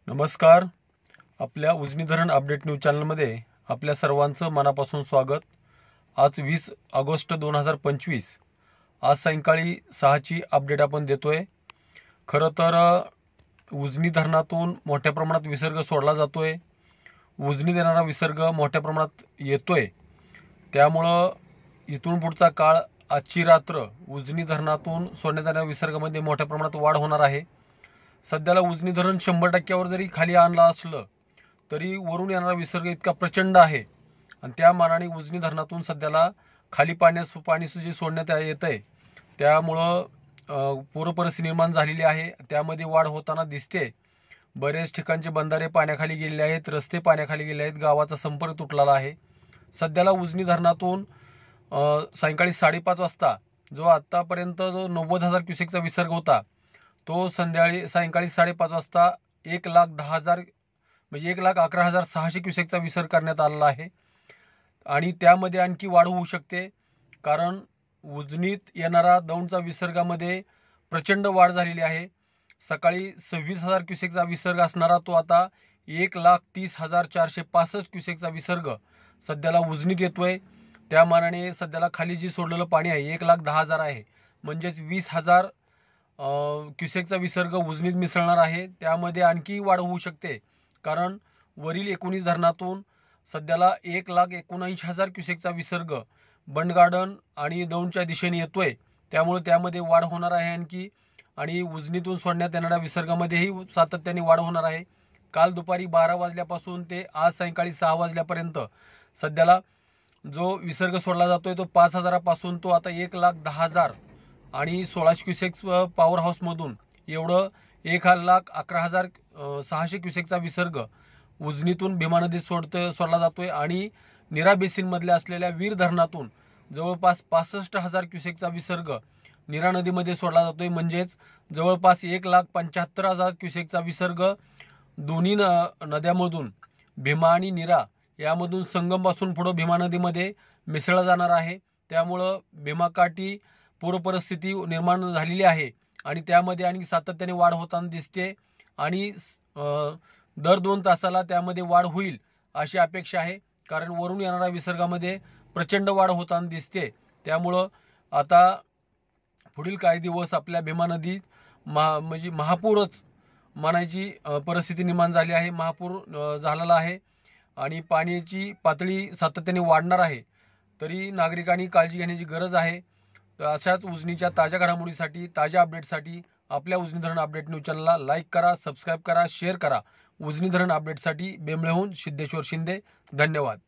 नमस्कार. आपल्या उजनी धरण अपडेट न्यूज चॅनलमध्ये आपल्या सर्वांचं मनापासून स्वागत. आज 20 ऑगस्ट 2025 आज सायंकाळी 6ची अपडेट आपण देतोय. खरं तर उजनी धरणातून मोठ्या प्रमाणात विसर्ग सोडला जातोय. उजनी देणारा विसर्ग मोठ्या प्रमाणात येतोय. त्यामुळं इथून पुढचा काळ आजची रात्र उजनी धरणातून सोडण्यात येणाऱ्या विसर्गामध्ये मोठ्या प्रमाणात वाढ होणार आहे. सध्याला उजनी धरण 100% जरी खाली आणलं असलं तरी वरून येणारा विसर्ग इतका प्रचंड आहे आणि त्या मानाने उजनी धरणातून सध्याला खाली पाणी जे सोडण्यात येत आहे त्यामुळं पूर परिस्थिती निर्माण झालेली आहे. त्यामध्ये वाढ होताना दिसते. बरेच ठिकाणचे बंधारे पाण्याखाली गेलेले आहेत, रस्ते पाण्याखाली गेले आहेत, गावाचा संपर्क तुटलेला आहे. सध्याला उजनी धरणातून सायंकाळी 5:30 वाजता जो आत्तापर्यंत जो 90,000 क्युसेकचा विसर्ग होता तो सायंकाळी 5:30 वाजता 1,10,000 म्हणजे 1,11,600 क्युसेकचा विसर्ग करण्यात आलेला आहे. आणि त्यामध्ये आणखी वाढ होऊ शकते, कारण उजनीत येणारा दौंडचा विसर्गामध्ये प्रचंड वाढ झालेली आहे. सकाळी 26,000 क्युसेकचा विसर्ग असणारा तो आता 1,30,465 क्युसेकचा विसर्ग सध्याला उजनीत येतोय. त्या मानाने सध्याला खाली जी सोडलेलं पाणी आहे 1,10,000 आहे, म्हणजेच 20,000 क्युसेकचा विसर्ग उजनीत मिसळणार आहे. त्यामध्ये आणखी वाढ होऊ शकते, कारण वरील 19 धरणातून सध्याला 1,79,000 क्युसेकचा विसर्ग बंड गार्डन आणि दौंडच्या दिशेने येतोय. त्यामुळे त्यामध्ये वाढ होणार आहे आणखी. आणि उजनीतून सोडण्यात येणाऱ्या विसर्गामध्येही सातत्याने वाढ होणार आहे. काल दुपारी 12 वाजल्यापासून ते आज सायंकाळी 6 वाजल्यापर्यंत सध्याला जो विसर्ग सोडला जातोय तो 5,000 पासून तो आता 1,10,000 आणि 1600 क्युसेक्स पॉवर हाऊसमधून एवढं 1,11,600 क्युसेकचा विसर्ग उजनीतून भीमा नदीत सोडला जातोय. आणि नीरा बेसिनमधल्या असलेल्या वीर धरणातून जवळपास 65,000 क्युसेकचा विसर्ग नीरा नदीमध्ये सोडला जातोय. म्हणजेच जवळपास 1,75,000 क्युसेकचा विसर्ग दोन्ही नद्यामधून भीमा आणि नीरा यामधून संगमपासून पुढे भीमा नदीमध्ये मिसळला जाणार आहे. त्यामुळं भीमाकाठी पूर परिस्थिती निर्माण झालेली आहे आणि त्यामध्ये आणि सातत्याने वाढ होताना दिसते. आणि दर 2 तासाला त्यामध्ये वाढ होईल अशी अपेक्षा आहे, कारण वरून येणाऱ्या विसर्गामध्ये प्रचंड वाढ होताना दिसते. त्यामुळं आता पुढील काही दिवस आपल्या भीमा नदी म्हणजे महापूरच म्हणायची परिस्थिती निर्माण झाली आहे. महापूर झालेला आहे आणि पाण्याची पातळी सातत्याने वाढणार आहे. तरी नागरिकांनी काळजी घेण्याची गरज आहे. तर अशाच उजनीच्या ताज्या घडामोडीसाठी, ताज्या अपडेटसाठी आपल्या उजनी धरण अपडेट न्यूज चॅनलला लाईक करा, सबस्क्राईब करा, शेअर करा. उजनी धरण अपडेटसाठी बेंबळेहून सिद्धेश्वर शिंदे. धन्यवाद.